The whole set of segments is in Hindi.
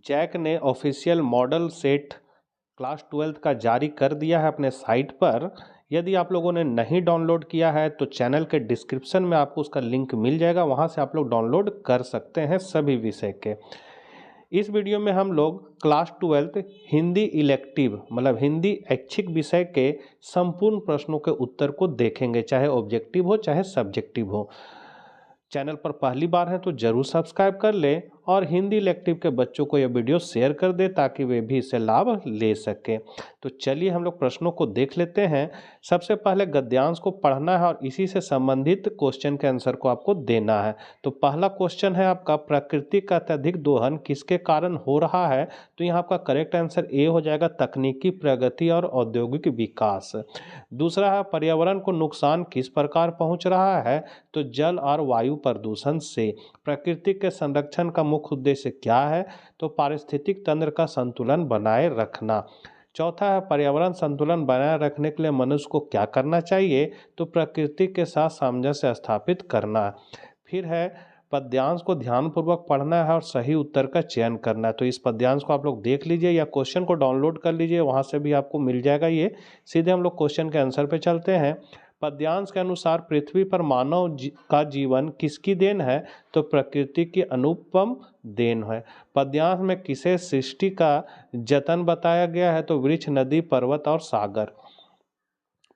जैक ने official model set class 12th का जारी कर दिया है अपने साइट पर। यदि आप लोगों ने नहीं डाउनलोड किया है तो चैनल के डिस्क्रिप्शन में आपको उसका लिंक मिल जाएगा, वहां से आप लोग डाउनलोड कर सकते हैं सभी विषय के। इस वीडियो में हम लोग क्लास 12th हिंदी इलेक्टिव मतलब हिंदी ऐच्छिक विषय के संपूर्ण प्रश्नों के उत्तर को देखेंगे, चाहे ऑब्जेक्टिव हो चाहे सब्जेक्टिव हो। चैनल पर पहली बार है तो जरूर सब्सक्राइब कर लें और हिंदी इलेक्टिव के बच्चों को यह वीडियो शेयर कर दें ताकि वे भी इससे लाभ ले सकें। तो चलिए हम लोग प्रश्नों को देख लेते हैं। सबसे पहले गद्यांश को पढ़ना है और इसी से संबंधित क्वेश्चन के आंसर को आपको देना है। तो पहला क्वेश्चन है आपका, प्रकृति का अत्यधिक दोहन किसके कारण हो रहा है? तो यहाँ आपका करेक्ट आंसर ए हो जाएगा, तकनीकी प्रगति और औद्योगिक विकास। दूसरा है, पर्यावरण को नुकसान किस प्रकार पहुंच रहा है? तो जल और वायु प्रदूषण से। प्रकृति के संरक्षण का मुख्य उद्देश्य क्या है? तो पारिस्थितिक तंत्र का संतुलन बनाए रखना। चौथा है, पर्यावरण संतुलन बनाए रखने के लिए मनुष्य को क्या करना चाहिए? तो प्रकृति के साथ सामंजस्य स्थापित करना। फिर है, पद्यांश को ध्यानपूर्वक पढ़ना है और सही उत्तर का चयन करना है। तो इस पद्यांश को आप लोग देख लीजिए या क्वेश्चन को डाउनलोड कर लीजिए, वहां से भी आपको मिल जाएगा ये। सीधे हम लोग क्वेश्चन के आंसर पे चलते हैं। पद्यांश के अनुसार पृथ्वी पर मानव का जीवन किसकी देन है? तो प्रकृति की अनुपम देन है। पद्यांश में किसे सृष्टि का जतन बताया गया है? तो वृक्ष, नदी, पर्वत और सागर।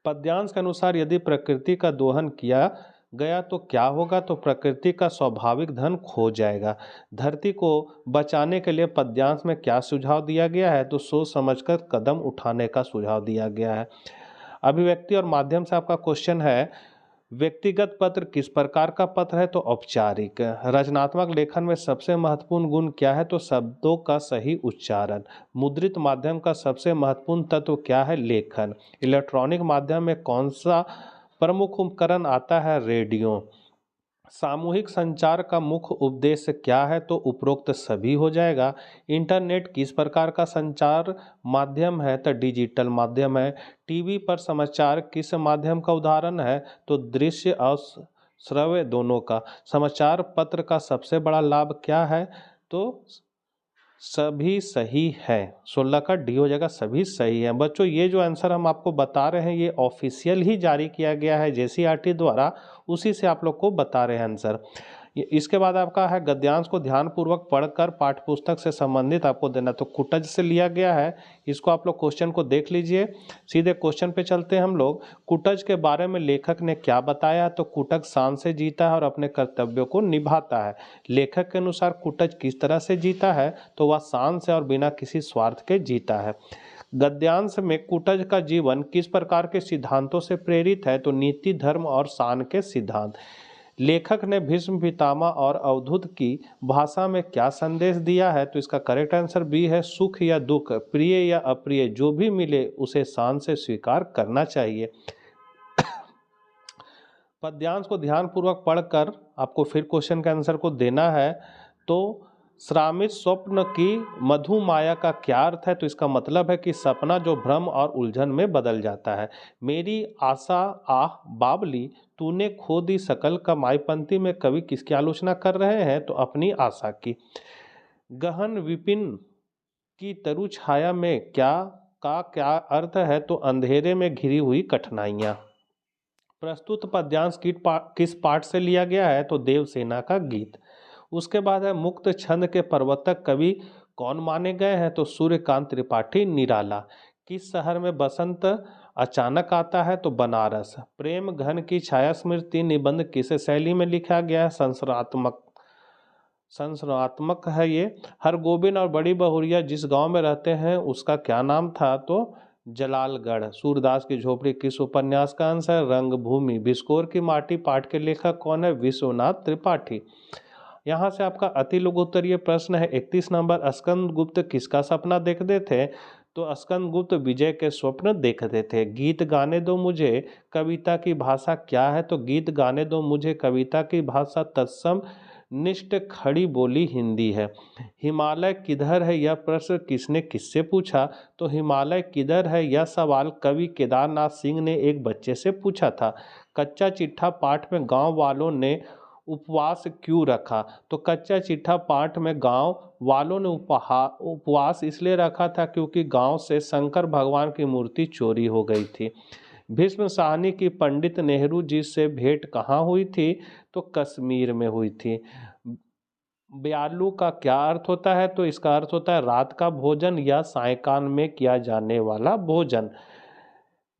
पद्यांश के अनुसार यदि प्रकृति का दोहन किया गया तो क्या होगा? तो प्रकृति का स्वाभाविक धन खो जाएगा। धरती को बचाने के लिए पद्यांश में क्या सुझाव दिया गया है? तो सोच समझकर कदम उठाने का सुझाव दिया गया है। अभिव्यक्ति और माध्यम से आपका क्वेश्चन है, व्यक्तिगत पत्र किस प्रकार का पत्र है? तो औपचारिक। रचनात्मक लेखन में सबसे महत्वपूर्ण गुण क्या है? तो शब्दों का सही उच्चारण। मुद्रित माध्यम का सबसे महत्वपूर्ण तत्व क्या है? लेखन। इलेक्ट्रॉनिक माध्यम में कौन सा प्रमुख उपकरण आता है? रेडियो। सामूहिक संचार का मुख्य उद्देश्य क्या है? तो उपरोक्त सभी हो जाएगा। इंटरनेट किस प्रकार का संचार माध्यम है? तो डिजिटल माध्यम है। टीवी पर समाचार किस माध्यम का उदाहरण है? तो दृश्य और श्रव्य दोनों का। समाचार पत्र का सबसे बड़ा लाभ क्या है? तो सभी सही है। 16 का डी हो जाएगा, सभी सही है। बच्चों ये जो आंसर हम आपको बता रहे हैं ये ऑफिशियल ही जारी किया गया है जेसीईआरटी द्वारा, उसी से आप लोग को बता रहे हैं आंसर। इसके बाद आपका है, गद्यांश को ध्यानपूर्वक पढ़कर पाठ्य पुस्तक से संबंधित आपको देना। तो कुटज से लिया गया है, इसको आप लोग क्वेश्चन को देख लीजिए। सीधे क्वेश्चन पे चलते हैं हम लोग। कुटज के बारे में लेखक ने क्या बताया? तो कुटज शान से जीता है और अपने कर्तव्यों को निभाता है। लेखक के अनुसार कुटज किस तरह से जीता है? तो वह शान से और बिना किसी स्वार्थ के जीता है। गद्यांश में कुटज का जीवन किस प्रकार के सिद्धांतों से प्रेरित है? तो नीति, धर्म और शान के सिद्धांत। लेखक ने भीष्म पितामह और अवधूत की भाषा में क्या संदेश दिया है? तो इसका करेक्ट आंसर बी है, सुख या दुख, प्रिय या अप्रिय, जो भी मिले उसे शान से स्वीकार करना चाहिए। पद्यांश को ध्यानपूर्वक पढ़कर आपको फिर क्वेश्चन के आंसर को देना है। तो श्रामित स्वप्न की मधु माया का क्या अर्थ है? तो इसका मतलब है कि सपना जो भ्रम और उलझन में बदल जाता है। मेरी आशा आह बावली, तूने खो दी सकल कमाईपंथी में कवि किसकी आलोचना कर रहे हैं? तो अपनी आशा की। गहन विपिन की तरु छाया में क्या अर्थ है? तो अंधेरे में घिरी हुई कठिनाइयां। प्रस्तुत पद्यांश किस पाठ से लिया गया है? तो देवसेना का गीत। उसके बाद है, मुक्त छंद के प्रवर्तक कवि कौन माने गए हैं? तो सूर्यकांत त्रिपाठी निराला। किस शहर में बसंत अचानक आता है? तो बनारस। प्रेम घन की छाया स्मृति निबंध किस शैली में लिखा गया है? संस्मरणात्मक है ये। हरगोबिंद और बड़ी बहुरिया जिस गांव में रहते हैं उसका क्या नाम था? तो जलालगढ़। सूरदास की झोपड़ी किस उपन्यास का अंश है? रंगभूमि। बिस्कोर की माटी पाठ के लेखक कौन है? विश्वनाथ त्रिपाठी। यहाँ से आपका अति लघुत्तरीय प्रश्न है 31 नंबर, स्कंद गुप्त किसका सपना देखते थे? तो स्कंद गुप्त विजय के स्वप्न देखते थे। गीत गाने दो मुझे कविता की भाषा क्या है? तो गीत गाने दो मुझे कविता की भाषा तत्सम निष्ठ खड़ी बोली हिंदी है। हिमालय किधर है यह प्रश्न किसने किससे पूछा? तो हिमालय किधर है यह सवाल कवि केदारनाथ सिंह ने एक बच्चे से पूछा था। कच्चा चिट्ठा पाठ में गांव वालों ने उपवास क्यों रखा? तो कच्चा चिट्ठा पाठ में गांव वालों ने उपवास इसलिए रखा था क्योंकि गांव से शंकर भगवान की मूर्ति चोरी हो गई थी। भीष्म साहनी की पंडित नेहरू जी से भेंट कहाँ हुई थी? तो कश्मीर में हुई थी। ब्यालू का क्या अर्थ होता है? तो इसका अर्थ होता है रात का भोजन या सायंकाल में किया जाने वाला भोजन।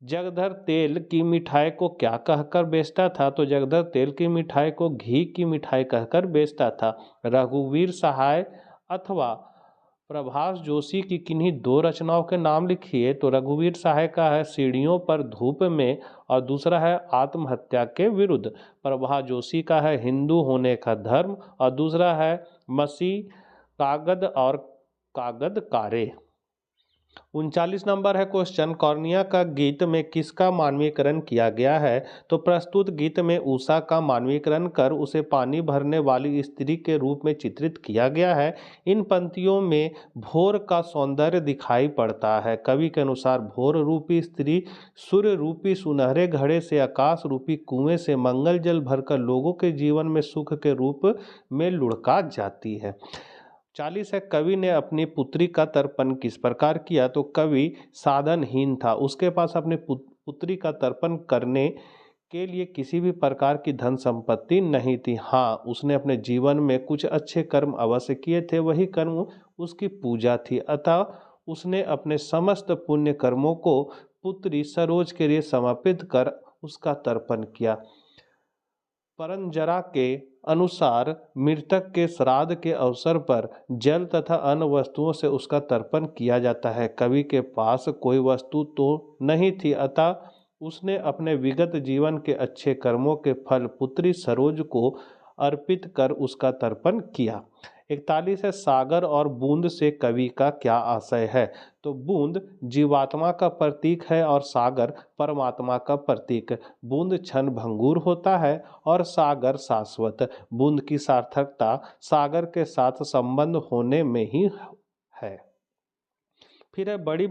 जगदर तेल की मिठाई को क्या कहकर बेचता था? तो जगदर तेल की मिठाई को घी की मिठाई कहकर बेचता था। रघुवीर सहाय अथवा प्रभास जोशी की किन्हीं दो रचनाओं के नाम लिखिए। तो रघुवीर सहाय का है सीढ़ियों पर धूप में और दूसरा है आत्महत्या के विरुद्ध। प्रभास जोशी का है हिंदू होने का धर्म और दूसरा है मसीह कागद और कागद कारे। 39 नंबर है क्वेश्चन, कॉर्निया का गीत में किसका मानवीकरण किया गया है? तो प्रस्तुत गीत में उषा का मानवीकरण कर उसे पानी भरने वाली स्त्री के रूप में चित्रित किया गया है। इन पंक्तियों में भोर का सौंदर्य दिखाई पड़ता है। कवि के अनुसार भोर रूपी स्त्री सूर्य रूपी सुनहरे घड़े से आकाश रूपी कुएं से मंगल जल भरकर लोगों के जीवन में सुख के रूप में लुढ़का जाती है। 40 है, कवि ने अपनी पुत्री का तर्पण किस प्रकार किया? तो कवि साधनहीन था, उसके पास अपनी पुत्री का तर्पण करने के लिए किसी भी प्रकार की धन संपत्ति नहीं थी। हाँ, उसने अपने जीवन में कुछ अच्छे कर्म अवश्य किए थे, वही कर्म उसकी पूजा थी। अतः उसने अपने समस्त पुण्य कर्मों को पुत्री सरोज के लिए समर्पित कर उसका तर्पण किया। परंजरा के अनुसार मृतक के श्राद्ध के अवसर पर जल तथा अन्य वस्तुओं से उसका तर्पण किया जाता है। कवि के पास कोई वस्तु तो नहीं थी, अतः उसने अपने विगत जीवन के अच्छे कर्मों के फल पुत्री सरोज को अर्पित कर उसका तर्पण किया। 41 है, सागर और बूंद से कवि का क्या आशय है? तो बूंद जीवात्मा का प्रतीक है और सागर परमात्मा का प्रतीक। बूंद क्षण भंगुर होता है और सागर शाश्वत। बूंद की सार्थकता सागर के साथ संबंध होने में ही है। फिर है, बड़ी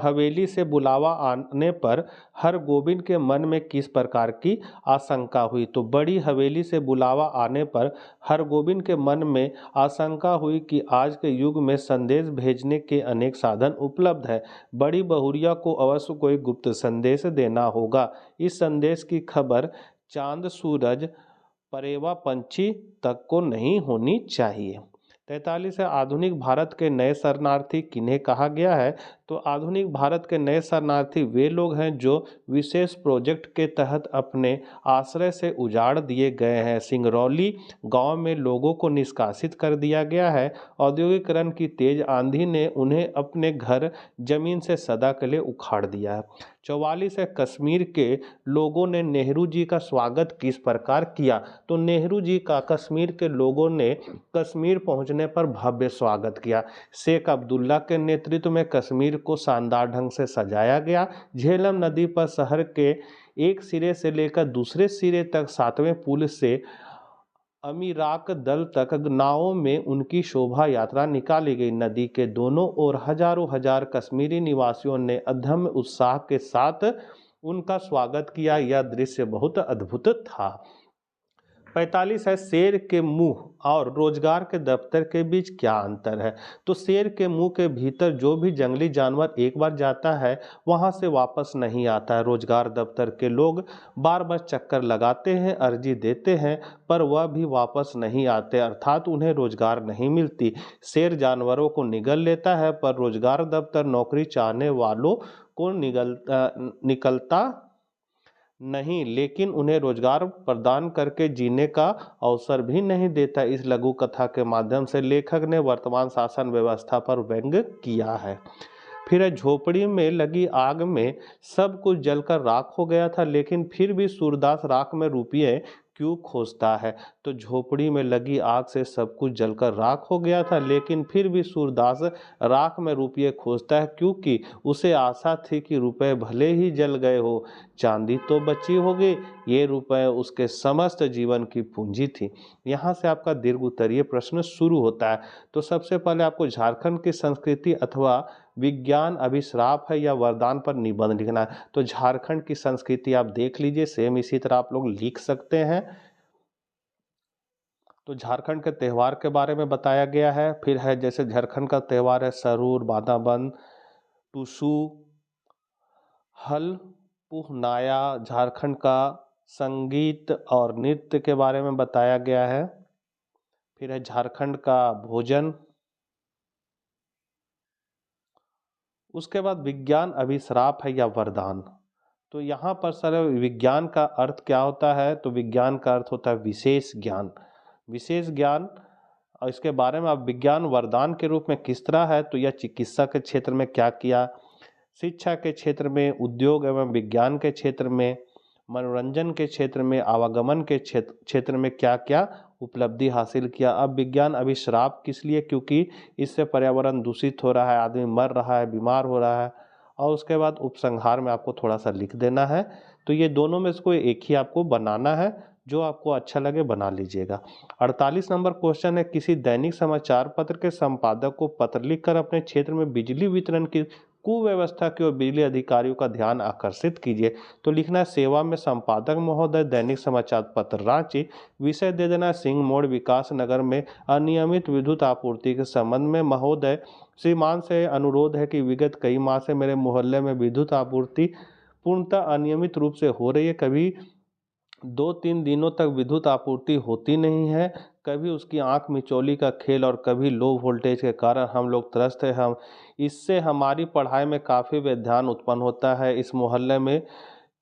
हवेली से बुलावा आने पर हरगोविंद के मन में किस प्रकार की आशंका हुई? तो बड़ी हवेली से बुलावा आने पर हरगोविंद के मन में आशंका हुई कि आज के युग में संदेश भेजने के अनेक साधन उपलब्ध है। बड़ी बहुरिया को अवश्य कोई गुप्त संदेश देना होगा। इस संदेश की खबर चांद सूरज परेवा पंछी तक को नहीं होनी चाहिए। 43 है, आधुनिक भारत के नए शरणार्थी किन्हें कहा गया है? तो आधुनिक भारत के नए शरणार्थी वे लोग हैं जो विशेष प्रोजेक्ट के तहत अपने आश्रय से उजाड़ दिए गए हैं। सिंगरौली गांव में लोगों को निष्कासित कर दिया गया है। औद्योगिकरण की तेज आंधी ने उन्हें अपने घर जमीन से सदा के लिए उखाड़ दिया है। 44 है, कश्मीर के लोगों ने नेहरू जी का स्वागत किस प्रकार किया? तो नेहरू जी का कश्मीर के लोगों ने कश्मीर पहुंचने पर भव्य स्वागत किया। शेख अब्दुल्ला के नेतृत्व में कश्मीर को शानदार ढंग से सजाया गया। झेलम नदी पर शहर के एक सिरे से लेकर दूसरे सिरे तक 7वें पुल से अमीराक दल तक नावों में उनकी शोभा यात्रा निकाली गई। नदी के दोनों ओर हजारों हजार कश्मीरी निवासियों ने अदम्य उत्साह के साथ उनका स्वागत किया। यह दृश्य बहुत अद्भुत था। 45 है, शेर के मुंह और रोजगार के दफ्तर के बीच क्या अंतर है? तो शेर के मुंह के भीतर जो भी जंगली जानवर एक बार जाता है वहां से वापस नहीं आता है। रोजगार दफ्तर के लोग बार बार चक्कर लगाते हैं, अर्जी देते हैं, पर वह भी वापस नहीं आते, अर्थात उन्हें रोजगार नहीं मिलती। शेर जानवरों को निगल लेता है पर रोजगार दफ्तर नौकरी चाहने वालों को निकलता नहीं, लेकिन उन्हें रोजगार प्रदान करके जीने का अवसर भी नहीं देता। इस लघु कथा के माध्यम से लेखक ने वर्तमान शासन व्यवस्था पर व्यंग्य किया है। फिर झोपड़ी में लगी आग में सब कुछ जलकर राख हो गया था, लेकिन फिर भी सूरदास राख में रुपये क्यों खोजता है? तो झोपड़ी में लगी आग से सब कुछ जलकर राख हो गया था, लेकिन फिर भी सूरदास राख में रुपये खोजता है क्योंकि उसे आशा थी कि रुपए भले ही जल गए हो, चांदी तो बची होगी। ये रुपए उसके समस्त जीवन की पूंजी थी। यहाँ से आपका दीर्घ उत्तरीय प्रश्न शुरू होता है। तो सबसे पहले आपको झारखंड की संस्कृति अथवा विज्ञान अभिश्राप है या वरदान पर निबंध लिखना है। तो झारखंड की संस्कृति आप देख लीजिए, सेम इसी तरह आप लोग लिख सकते हैं। तो झारखंड के त्यौहार के बारे में बताया गया है। फिर है जैसे झारखंड का त्यौहार है सरूर, बांधाबंद, टुसू, हल, पुहनाया। झारखंड का संगीत और नृत्य के बारे में बताया गया है। फिर है झारखंड का भोजन। उसके बाद विज्ञान अभिश्राप है या वरदान। तो यहाँ पर सर विज्ञान का अर्थ क्या होता है, तो विज्ञान का अर्थ होता है विशेष ज्ञान। विशेष ज्ञान और इसके बारे में अब विज्ञान वरदान के रूप में किस तरह है, तो यह चिकित्सा के क्षेत्र में क्या किया, शिक्षा के क्षेत्र में, उद्योग एवं विज्ञान के क्षेत्र में, मनोरंजन के क्षेत्र में, आवागमन के क्षेत्र में क्या क्या उपलब्धि हासिल किया। अब विज्ञान अभी श्राप किस लिए, क्योंकि इससे पर्यावरण दूषित हो रहा है, आदमी मर रहा है, बीमार हो रहा है। और उसके बाद उपसंहार में आपको थोड़ा सा लिख देना है। तो ये दोनों में से कोई एक ही आपको बनाना है, जो आपको अच्छा लगे बना लीजिएगा। 48 नंबर क्वेश्चन है, किसी दैनिक समाचार पत्र के संपादक को पत्र लिखकर अपने क्षेत्र में बिजली वितरण की कुव्यवस्था की ओर बिजली अधिकारियों का ध्यान आकर्षित कीजिए। तो लिखना है सेवा में संपादक महोदय, दैनिक समाचार पत्र रांची। विषय दे देना है सिंह मोड़ विकास नगर में अनियमित विद्युत आपूर्ति के संबंध में महोदय, श्रीमान से अनुरोध है कि विगत कई माह से मेरे मोहल्ले में विद्युत आपूर्ति पूर्णतः अनियमित रूप से हो रही है। कभी 2-3 दिनों तक विद्युत आपूर्ति होती नहीं है, कभी उसकी आंख मिचौली का खेल और कभी लो वोल्टेज के कारण हम लोग त्रस्त हैं। हम इससे हमारी पढ़ाई में काफ़ी व्यवधान उत्पन्न होता है। इस मोहल्ले में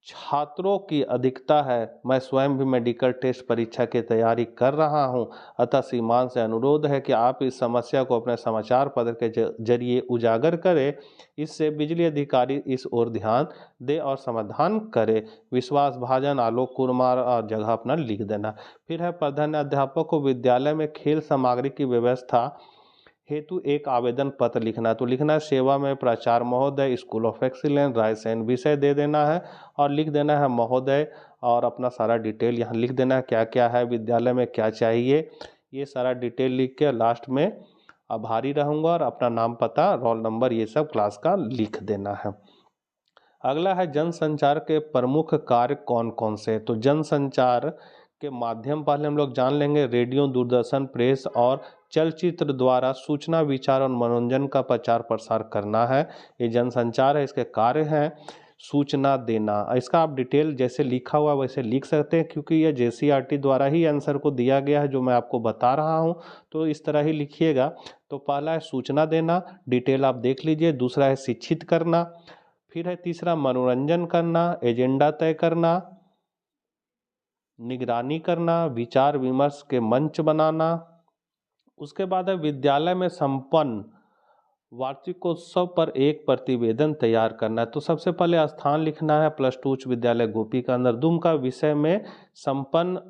छात्रों की अधिकता है। मैं स्वयं भी मेडिकल टेस्ट परीक्षा की तैयारी कर रहा हूं, अतः श्रीमान से अनुरोध है कि आप इस समस्या को अपने समाचार पत्र के जरिए उजागर करें। इससे बिजली अधिकारी इस ओर ध्यान दे और समाधान करे। विश्वास भाजन, आलोक कुमार और जगह अपना लिख देना। फिर है प्रधान अध्यापक को विद्यालय में खेल सामग्री की व्यवस्था हेतु एक आवेदन पत्र लिखना। तो लिखना है सेवा में प्राचार्य महोदय, स्कूल ऑफ एक्सीलेंस रायसेन। विषय दे देना है और लिख देना है महोदय, और अपना सारा डिटेल यहाँ लिख देना है, क्या क्या है विद्यालय में, क्या चाहिए, ये सारा डिटेल लिख के लास्ट में आभारी रहूँगा और अपना नाम, पता, रोल नंबर, ये सब क्लास का लिख देना है। अगला है जनसंचार के प्रमुख कार्य कौन कौन से। तो जनसंचार के माध्यम पहले हम लोग जान लेंगे, रेडियो, दूरदर्शन, प्रेस और चलचित्र द्वारा सूचना, विचार और मनोरंजन का प्रचार प्रसार करना है, ये जनसंचार है। इसके कार्य हैं सूचना देना। इसका आप डिटेल जैसे लिखा हुआ वैसे लिख सकते हैं, क्योंकि यह जेसीईआरटी द्वारा ही आंसर को दिया गया है जो मैं आपको बता रहा हूं, तो इस तरह ही लिखिएगा। तो पहला है सूचना देना, डिटेल आप देख लीजिए। दूसरा है शिक्षित करना। फिर है तीसरा मनोरंजन करना, एजेंडा तय करना, निगरानी करना, विचार विमर्श के मंच बनाना। उसके बाद है विद्यालय में संपन्न वार्षिकोत्सव पर एक प्रतिवेदन तैयार करना है। तो सबसे पहले स्थान लिखना है +2 उच्च विद्यालय गोपी का अंदर। दुमका विषय में संपन्न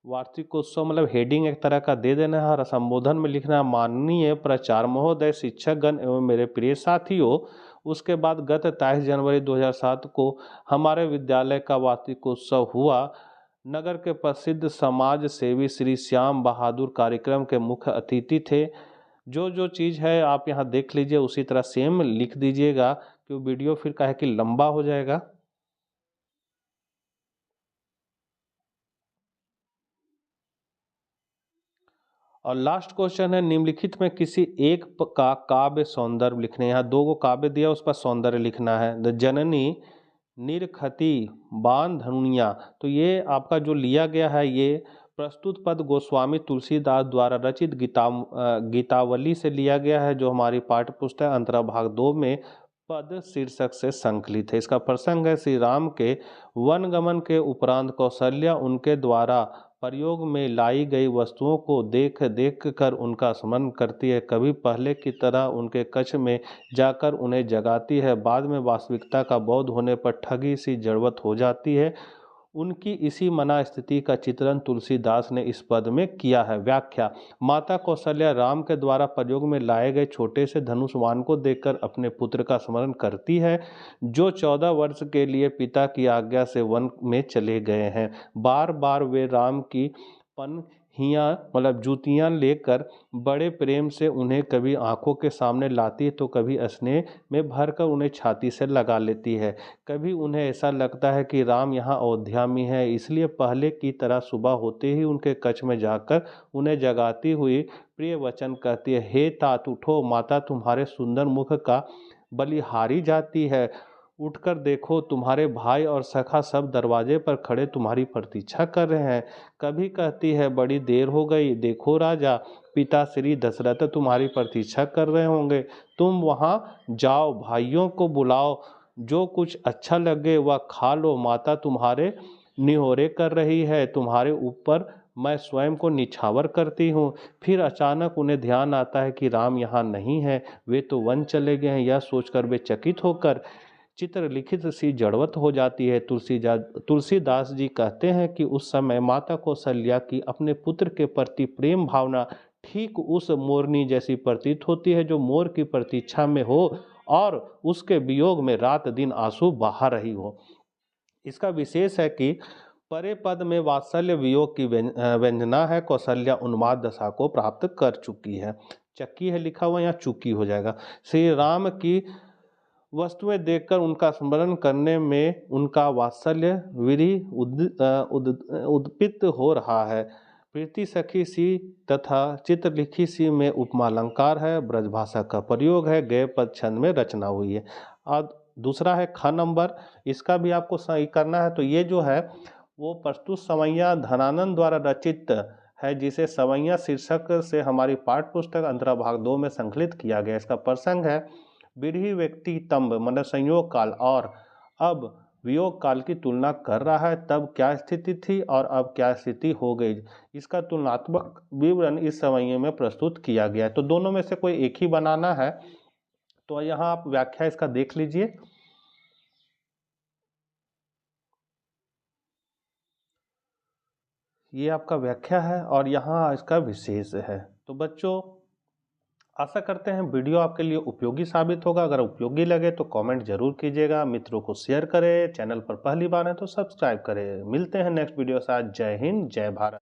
वार्षिकोत्सव, मतलब हेडिंग एक तरह का दे देना है और संबोधन में लिखना है माननीय प्राचार्य महोदय, शिक्षकगण एवं मेरे प्रिय साथियों। उसके बाद गत 23 जनवरी 2007 को हमारे विद्यालय का वार्षिकोत्सव हुआ। नगर के प्रसिद्ध समाज सेवी श्री श्याम बहादुर कार्यक्रम के मुख्य अतिथि थे। जो जो चीज़ है आप यहाँ देख लीजिए, उसी तरह सेम लिख दीजिएगा, क्योंकि वीडियो फिर काहे कि लंबा हो जाएगा। और लास्ट क्वेश्चन है, निम्नलिखित में किसी एक का काव्य सौंदर्य लिखने। यहाँ 2 काव्य दिया, उस पर सौंदर्य लिखना है। द जननी, निरखती, बाण धनुनिया। तो ये आपका जो लिया गया है, ये प्रस्तुत पद गोस्वामी तुलसीदास द्वारा रचित गीतावली से लिया गया है, जो हमारी पाठ्य पुस्तक अंतरा भाग 2 में पद शीर्षक से संकलित है। इसका प्रसंग है श्री राम के वनगमन के उपरांत कौशल्या उनके द्वारा प्रयोग में लाई गई वस्तुओं को देख देख कर उनका स्मरण करती है। कभी पहले की तरह उनके कक्ष में जाकर उन्हें जगाती है, बाद में वास्तविकता का बोध होने पर ठगी सी जड़वत हो जाती है। उनकी इसी मना स्थिति का चित्रण तुलसीदास ने इस पद में किया है। व्याख्या, माता कौशल्या राम के द्वारा प्रयोग में लाए गए छोटे से धनुषवान को देखकर अपने पुत्र का स्मरण करती है, जो 14 वर्ष के लिए पिता की आज्ञा से वन में चले गए हैं। बार बार वे राम की पन हियाँ मतलब जूतियाँ लेकर बड़े प्रेम से उन्हें कभी आंखों के सामने लाती तो कभी स्नेह में भरकर उन्हें छाती से लगा लेती है। कभी उन्हें ऐसा लगता है कि राम यहाँ अयोध्या में है, इसलिए पहले की तरह सुबह होते ही उनके कक्ष में जाकर उन्हें जगाती हुई प्रिय वचन कहती है, हे तात उठो, माता तुम्हारे सुंदर मुख का बलिहारी जाती है। उठकर देखो, तुम्हारे भाई और सखा सब दरवाजे पर खड़े तुम्हारी प्रतीक्षा कर रहे हैं। कभी कहती है, बड़ी देर हो गई, देखो राजा पिता श्री दशरथ तुम्हारी प्रतीक्षा कर रहे होंगे, तुम वहां जाओ, भाइयों को बुलाओ, जो कुछ अच्छा लगे वह खा लो, माता तुम्हारे निहोरे कर रही है, तुम्हारे ऊपर मैं स्वयं को निछावर करती हूँ। फिर अचानक उन्हें ध्यान आता है कि राम यहाँ नहीं है, वे तो वन चले गए हैं। यह सोचकर वे चकित होकर चित्रलिखित सी जड़वत हो जाती है। तुलसीदास जी कहते हैं कि उस समय माता कौशल्या की अपने पुत्र के प्रति प्रेम भावना ठीक उस मोरनी जैसी प्रतीत होती है जो मोर की प्रतीक्षा में हो और उसके वियोग में रात दिन आंसू बहा रही हो। इसका विशेष है कि परे पद में वात्सल्य वियोग की व्यंजना है। कौशल्या उन्माद दशा को प्राप्त कर चुकी है। चक्की है लिखा हुआ, यहाँ चुकी हो जाएगा। श्री राम की वस्तुएं देखकर उनका स्मरण करने में उनका वात्सल्य विधि उद्दीपित हो रहा है। प्रीति सखी सी तथा चित्रलिखी सी में उपमालंकार है, ब्रजभाषा का प्रयोग है, गय पद छंद में रचना हुई है। और दूसरा है ख नंबर, इसका भी आपको सही करना है। तो ये जो है वो प्रस्तुत सवैया धनानंद द्वारा रचित है, जिसे सवैया शीर्षक से हमारी पाठ्य पुस्तक अंतरा भाग 2 में संकलित किया गया। इसका प्रसंग है, विरही व्यक्ति तंब मतलब संयोग काल और अब वियोग काल की तुलना कर रहा है। तब क्या स्थिति थी और अब क्या स्थिति हो गई, इसका तुलनात्मक विवरण इस सवैये में प्रस्तुत किया गया है। तो दोनों में से कोई एक ही बनाना है। तो यहाँ आप व्याख्या इसका देख लीजिए। ये आपका व्याख्या है और यहाँ इसका विशेष है। तो बच्चों, आशा करते हैं वीडियो आपके लिए उपयोगी साबित होगा। अगर उपयोगी लगे तो कमेंट जरूर कीजिएगा, मित्रों को शेयर करें, चैनल पर पहली बार है तो सब्सक्राइब करें। मिलते हैं नेक्स्ट वीडियो के साथ। जय हिंद, जय भारत।